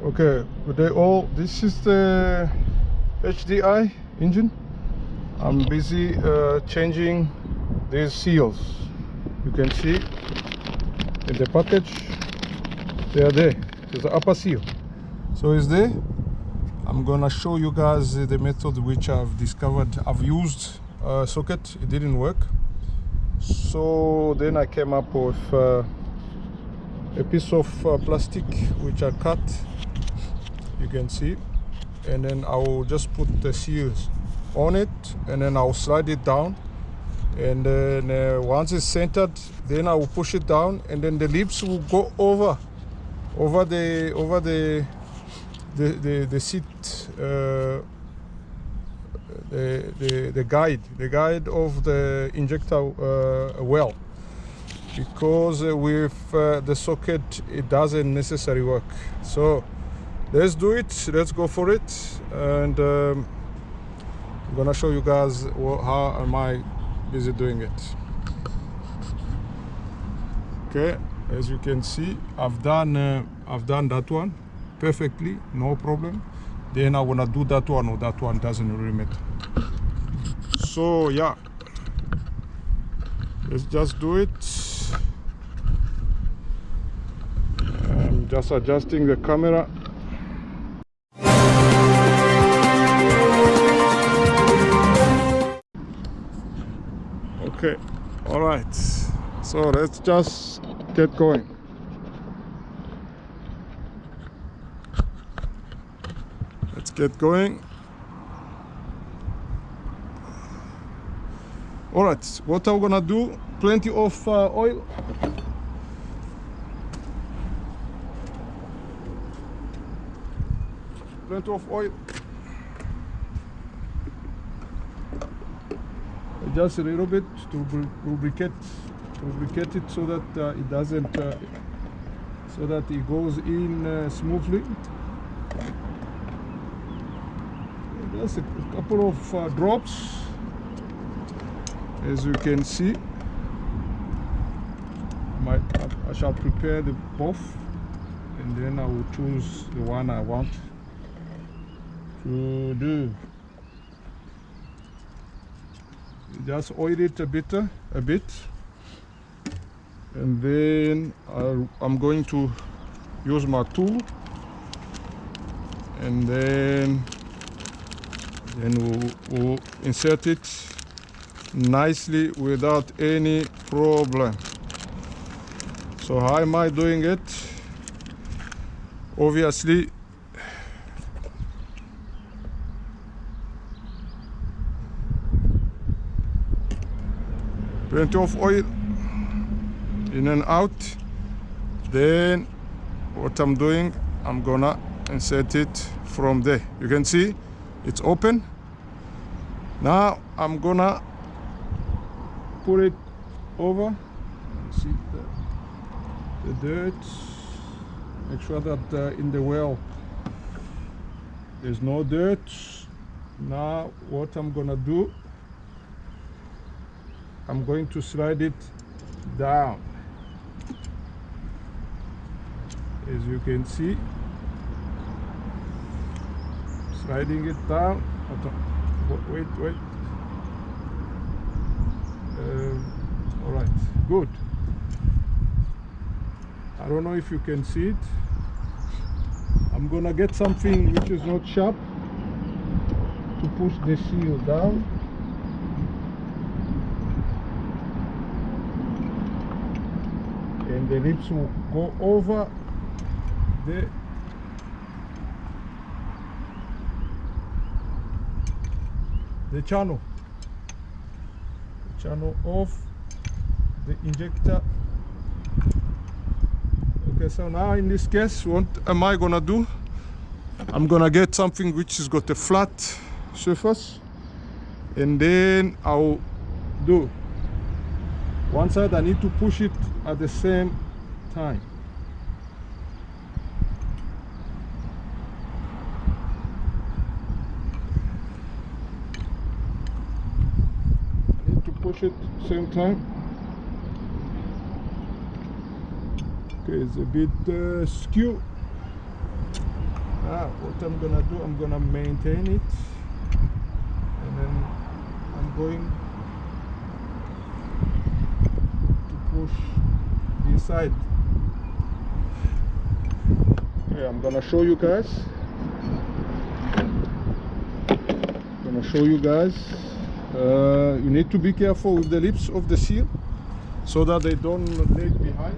Okay, this is the HDI engine. I'm busy changing these seals. You can see in the package they are there. There's the upper seal, so it's there. I'm gonna show you guys the method which I've discovered. I've used a socket, it didn't work, so then I came up with a piece of plastic which I cut, you can see, and then I will just put the seals on it, and then I'll slide it down, and then once it's centered, then I will push it down, and then the lips will go over the seat, the guide of the injector well, because with the socket it doesn't necessarily work. So let's do it, let's go for it, and I'm gonna show you guys how am I busy doing it. Okay, as you can see, I've done that one perfectly, no problem. Then I wanna do that one, or that one, doesn't really matter. So yeah, let's just do it. I'm just adjusting the camera. Okay, all right, so let's just get going. Let's get going. All right, what I'm gonna do, plenty of oil. Plenty of oil. Just a little bit to lubricate it, so that it doesn't, so that it goes in smoothly. Just a couple of drops, as you can see. I shall prepare the both, and then I will choose the one I want to do. Just oil it a bit, and then I'm going to use my tool, and then we'll insert it nicely without any problem. So how am I doing it? Obviously, plenty of oil in and out. Then what I'm doing, I'm gonna insert it from there. You can see it's open. Now I'm gonna put it over. See the dirt. Make sure that in the well there's no dirt. Now what I'm gonna do, I'm going to slide it down. As you can see, sliding it down. Wait. All right, good. I don't know if you can see it. I'm gonna get something which is not sharp to push the seal down. And the lips will go over the channel of the injector. Okay, so now in this case, what am I gonna do? I'm gonna get something which has got a flat surface, and then I'll do one side. I need to push it at the same time. I need to push it at the same time. Okay, it's a bit skew. What I'm gonna do, I'm gonna maintain it, and then I'm going to push inside. Okay, I'm gonna show you guys. You need to be careful with the lips of the seal so that they don't lag behind.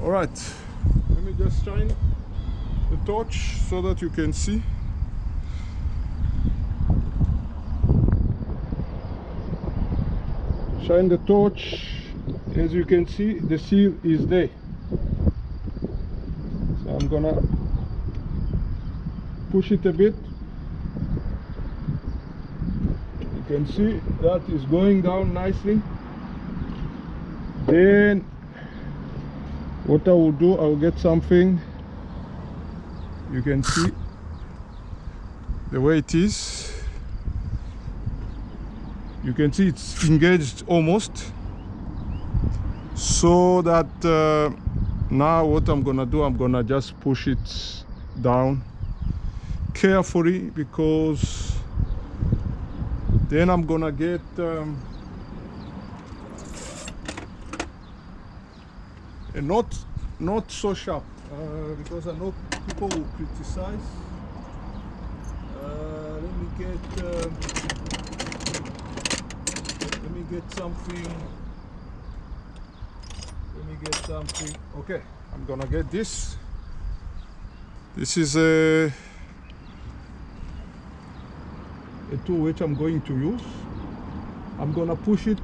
All right, let me just shine the torch so that you can see. Shine the torch. As you can see, the seal is there. So I'm gonna push it a bit. You can see that is going down nicely. Then what I will do, I will get something. You can see the way it is. You can see it's engaged almost. So that now what I'm gonna do, I'm gonna just push it down carefully, because then I'm gonna get a not so sharp, because I know people will criticize. Let me get something. Okay, I'm gonna get this. This is a tool which I'm going to use. I'm gonna push it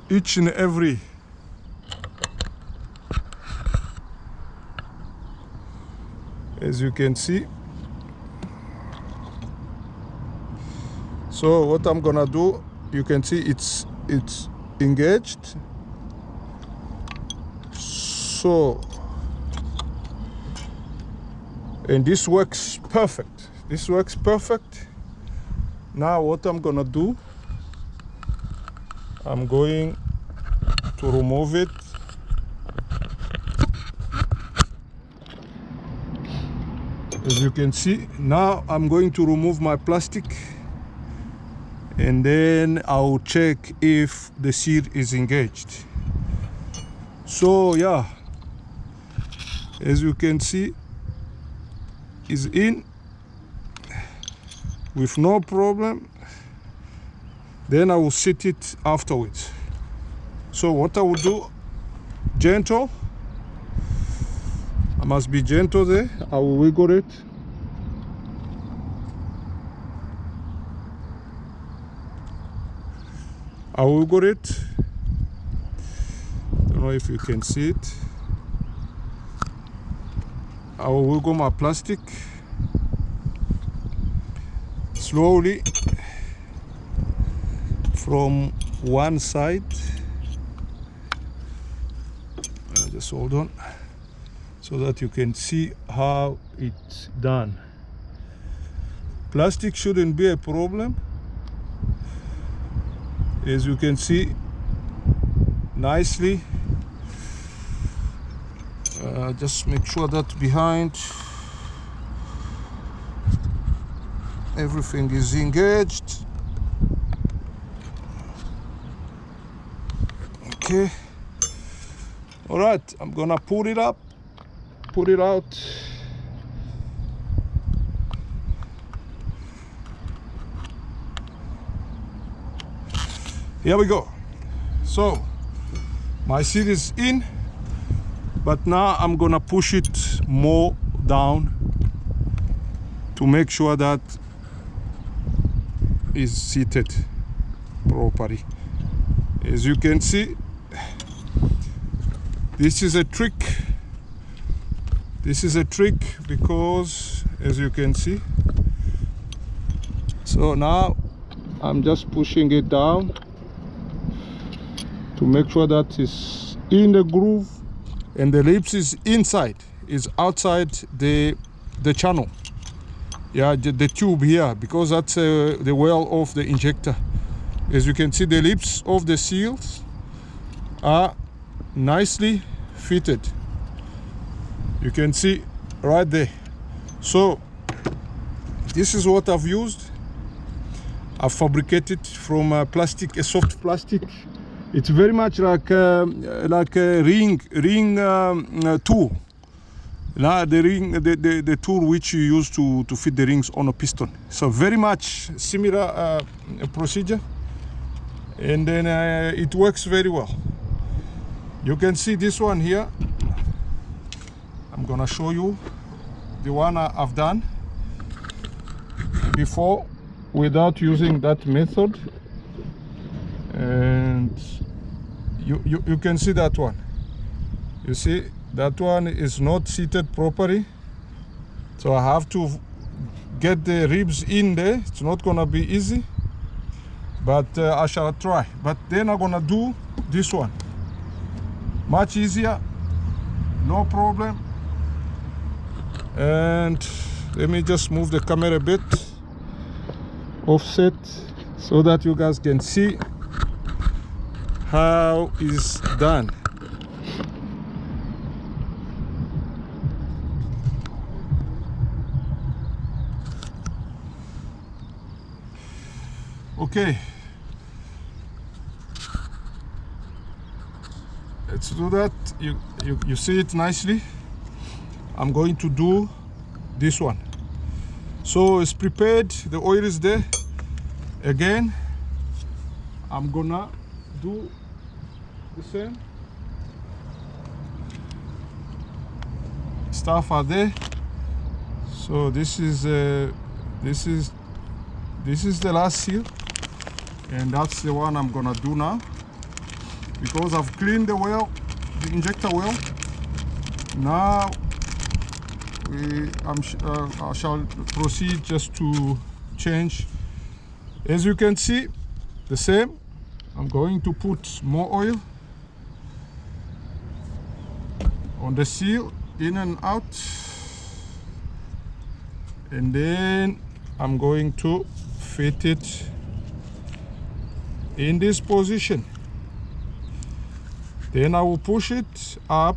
each and every as you can see. So what I'm gonna do, you can see it's engaged. So, and this works perfect. Now what I'm gonna do, I'm going to remove it. As you can see, now I'm going to remove my plastic, and then I'll check if the seal is engaged. So yeah, as you can see, is in with no problem. Then I will set it afterwards. So what I will do, gentle, I must be gentle there. I will wiggle it. I will wiggle it. Don't know if you can see it. I will wiggle my plastic slowly from one side. Just hold on so that you can see how it's done. Plastic shouldn't be a problem. As you can see, nicely. Just make sure that behind everything is engaged. Okay. All right, I'm gonna pull it up, put it out. Here we go. So my seal is in, but now I'm gonna push it more down to make sure that is seated properly. As you can see, this is a trick. This is a trick because, as you can see, so now I'm just pushing it down to make sure that it's in the groove and the lips is inside, is outside the channel. yeah, the tube here, because that's the well of the injector. As you can see, the lips of the seals are nicely fitted. You can see right there. So this is what I've used. I've fabricated from plastic, a soft plastic. It's very much like a ring tool. Now the tool which you use to fit the rings on a piston. So very much similar procedure, and then it works very well. You can see this one here. I'm gonna show you the one I've done before without using that method, and you can see that one. You see, that one is not seated properly, so I have to get the ribs in there. It's not gonna be easy, but I shall try. But then I'm gonna do this one, much easier, no problem. And let me just move the camera a bit offset so that you guys can see how it's done. Okay, let's do that. You see it nicely. I'm going to do this one. So it's prepared, the oil is there. Again, I'm gonna do the same. Stuff are there. So this is the last seal, and that's the one I'm gonna do now, because I've cleaned the well, the injector well. Now I shall proceed just to change. As you can see, the same. I'm going to put more oil on the seal, in and out, and then I'm going to fit it in this position. Then I will push it up,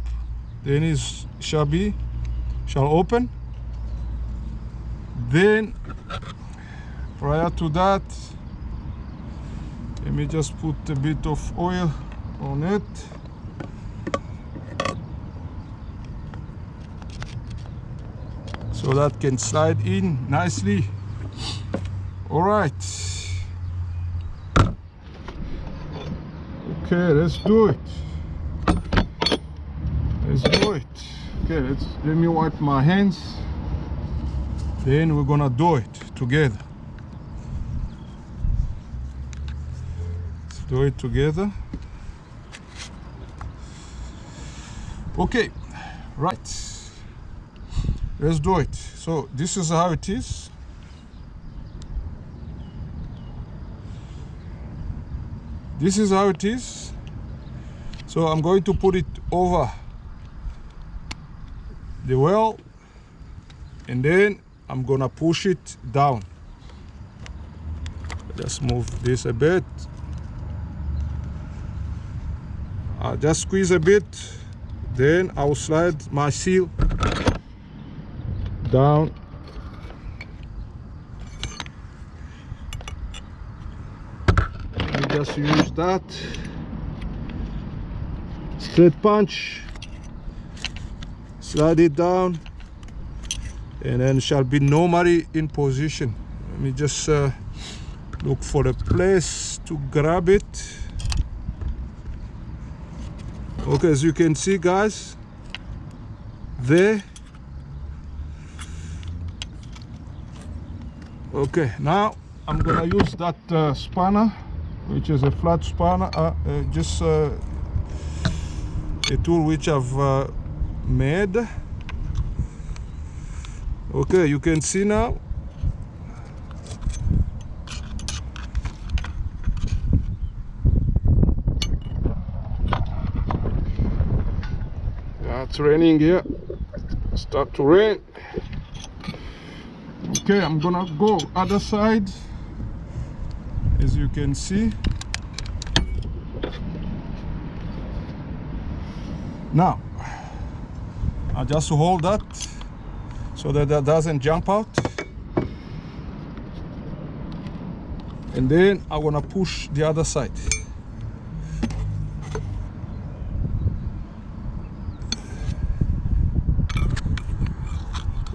then it shall open. Then prior to that, let me just put a bit of oil on it. So that can slide in nicely. All right. Okay, let's do it. Let's do it. Okay, let me wipe my hands. Then we're gonna do it together. Let's do it together. Okay, right. Let's do it. So this is how it is. This is how it is. So I'm going to put it over the well, and then I'm gonna push it down. Just move this a bit. I'll just squeeze a bit, then I'll slide my seal down. I just use that straight punch, slide it down, and then shall be normally in position. Let me just look for a place to grab it. Okay, as you can see, guys, there. Okay, now I'm gonna use that spanner, which is a flat spanner, just a tool which I've made. Okay, you can see now. Yeah, it's raining here. Start to rain. Okay, I'm gonna go other side. As you can see, now I just hold that so that that doesn't jump out, and then I'm gonna push the other side.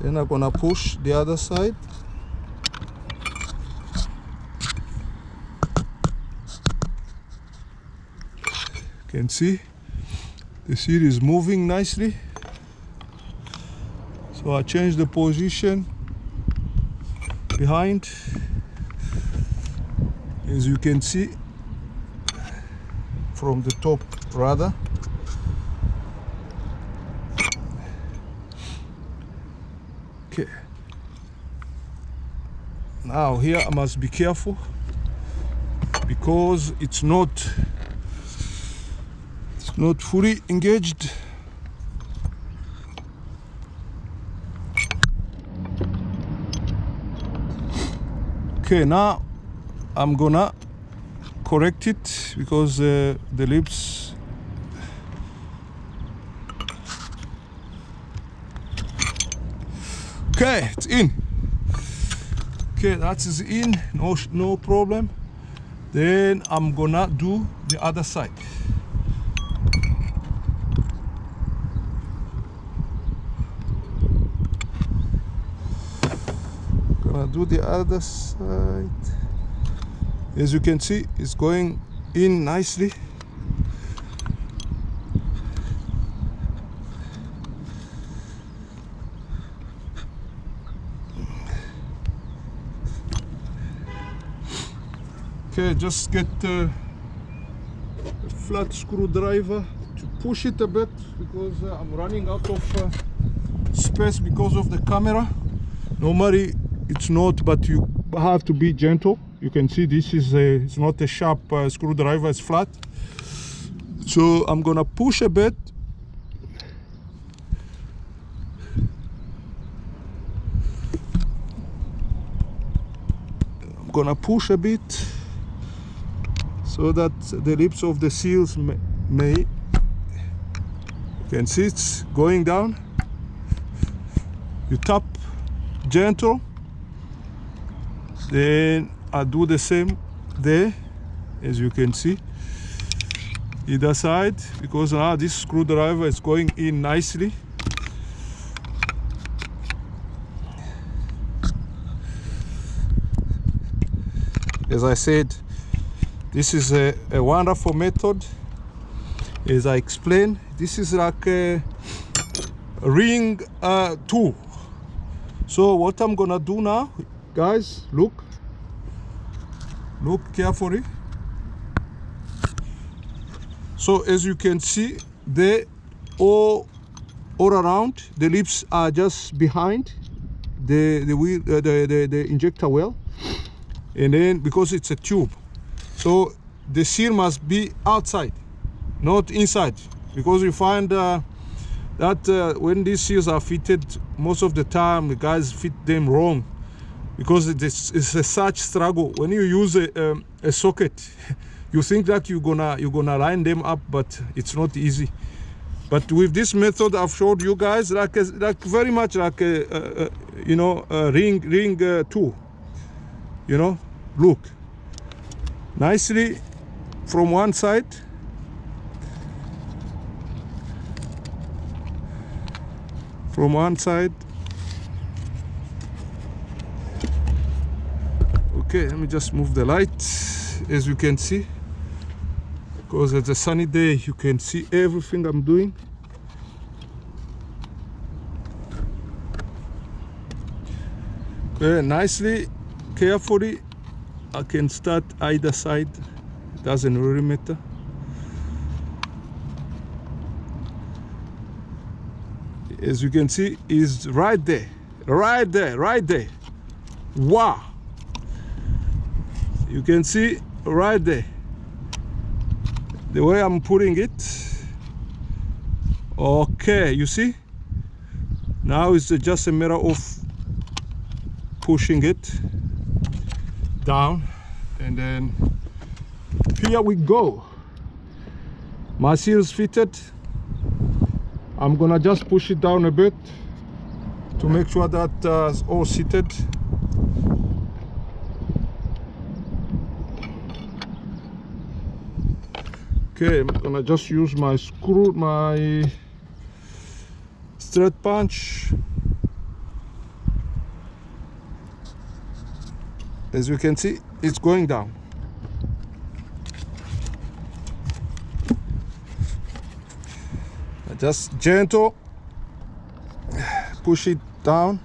Then I'm gonna push the other side. You can see the seat is moving nicely. So I change the position behind. As you can see from the top rather. Okay. Now here I must be careful because it's not fully engaged. Okay, now I'm gonna correct it because the lips okay, it's in. Okay, that is in, no problem. Then I'm gonna do the other side. Gonna do the other side. As you can see, it's going in nicely. Okay, just get a flat screwdriver to push it a bit because I'm running out of space because of the camera. Normally it's not, but you have to be gentle. You can see this is it's not a sharp screwdriver, it's flat. So I'm gonna push a bit. I'm gonna push a bit so that the lips of the seals may you can see it's going down. You tap gentle, then I do the same there, as you can see, either side, because now this screwdriver is going in nicely. As I said, this is a wonderful method. As I explained, this is like a ring tool. So what I'm gonna do now, guys, look carefully. So as you can see, they all around, the lips are just behind the wheel, the injector well, and then because it's a tube, so the seal must be outside, not inside, because you find that when these seals are fitted, most of the time the guys fit them wrong, because it's a such struggle. When you use a socket, you think that you're gonna line them up, but it's not easy. But with this method I've showed you guys, like very much like a ring tool. You know, look nicely from one side. From one side. Okay, let me just move the light. As you can see, because it's a sunny day, you can see everything I'm doing. Okay, nicely, carefully, I can start either side. It doesn't really matter. As you can see, is right there, right there, right there. Wow! You can see right there the way I'm putting it. Okay, you see, now it's just a matter of pushing it down, and then here we go. My seals fitted. I'm gonna just push it down a bit to make sure that it's all seated. Okay, I'm gonna just use my thread punch. As you can see, it's going down. Just gentle, push it down.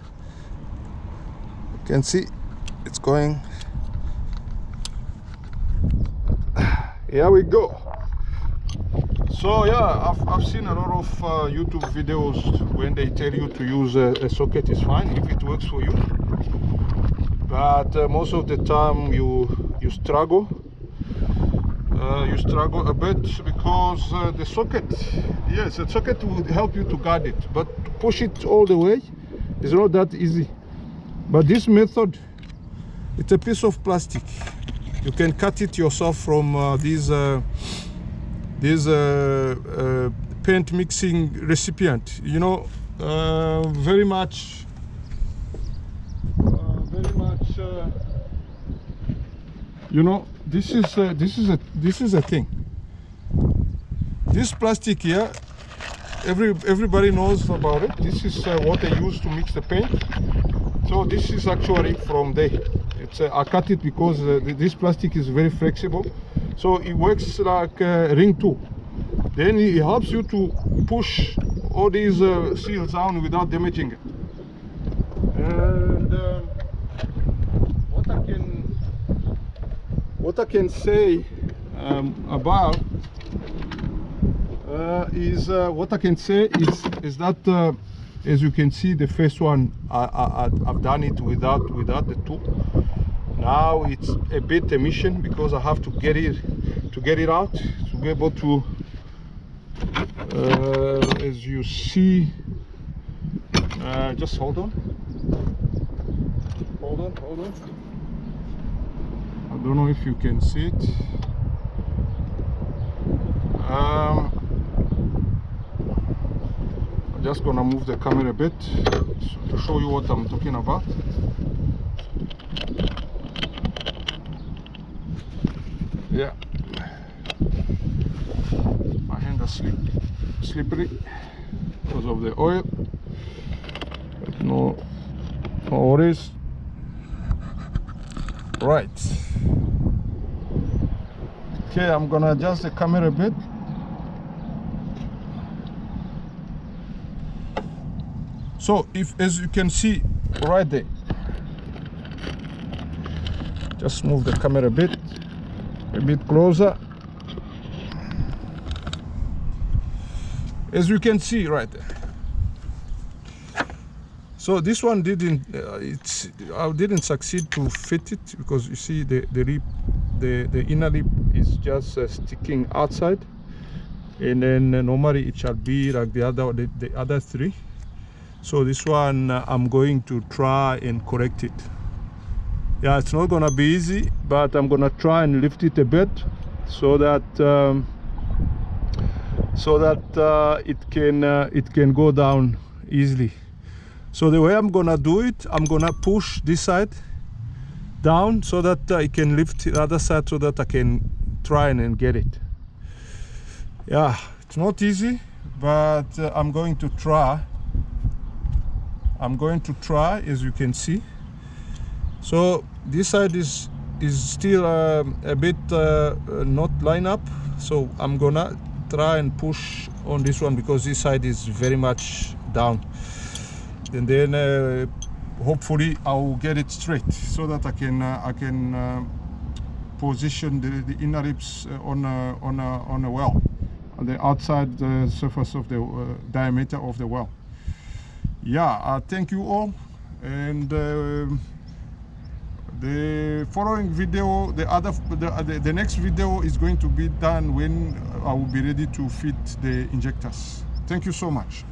You can see it's going. Here we go. So yeah, I've seen a lot of YouTube videos when they tell you to use a socket is fine if it works for you, but most of the time you struggle. You struggle a bit because the socket, yes, the socket will help you to guard it, but to push it all the way is not that easy. But this method, it's a piece of plastic. You can cut it yourself from these paint mixing recipient. You know, very much. You know, this is a thing. This plastic here, everybody knows about it. This is what they use to mix the paint. So this is actually from there. It's I cut it because this plastic is very flexible, so it works like a ring tool. Then it helps you to push all these seals down without damaging it. And what I can say about is that as you can see, the first one I've done it without the tool. Now it's a bit emission because I have to get it out to be able to as you see, just hold on. I don't know if you can see it. I'm just gonna move the camera a bit to show you what I'm talking about. Yeah, my hand is slippery because of the oil. But no worries. Right. Okay, I'm gonna adjust the camera a bit. So as you can see right there, just move the camera a bit closer. As you can see right there. So this one didn't I didn't succeed to fit it because you see the inner lip is just sticking outside, and then normally it shall be like the other three. So this one I'm going to try and correct it. Yeah, it's not gonna be easy, but I'm gonna try and lift it a bit so that it can go down easily. So the way I'm gonna do it, I'm gonna push this side down so that I can lift the other side so that I can try and get it. Yeah, it's not easy, but I'm going to try. As you can see. So this side is still a bit not line up, so I'm gonna try and push on this one because this side is very much down, and then hopefully I will get it straight so that I can position the inner ribs on a well, on the outside surface of the diameter of the well. Yeah, thank you all, and the following video, the next video is going to be done when I will be ready to fit the injectors. Thank you so much.